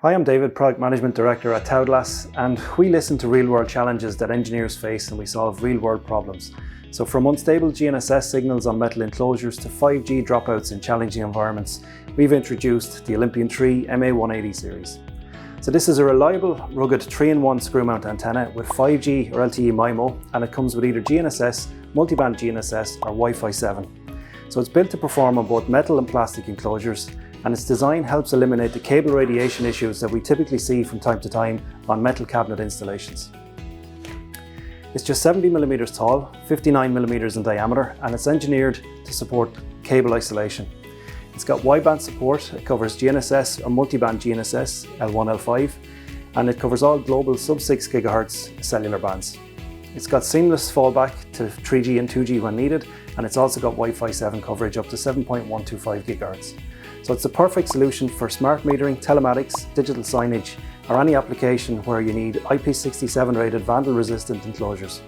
Hi, I'm David, Product Management Director at Taoglas, and we listen to real-world challenges that engineers face and we solve real-world problems. So from unstable GNSS signals on metal enclosures to 5G dropouts in challenging environments, we've introduced the Olympian III MA18x Series. So this is a reliable, rugged 3-in-1 screw-mount antenna with 5G or LTE MIMO, and it comes with either GNSS, multiband GNSS or Wi-Fi 7. So it's built to perform on both metal and plastic enclosures, and its design helps eliminate the cable radiation issues that we typically see from time to time on metal cabinet installations. It's just 70mm tall, 59mm in diameter, and it's engineered to support cable isolation. It's got wideband support. It covers GNSS or multiband GNSS, L1, L5, and it covers all global sub-6 GHz cellular bands. It's got seamless fallback to 3G and 2G when needed, and it's also got Wi-Fi 7 coverage up to 7.125 GHz. So it's the perfect solution for smart metering, telematics, digital signage, or any application where you need IP67 rated vandal resistant enclosures.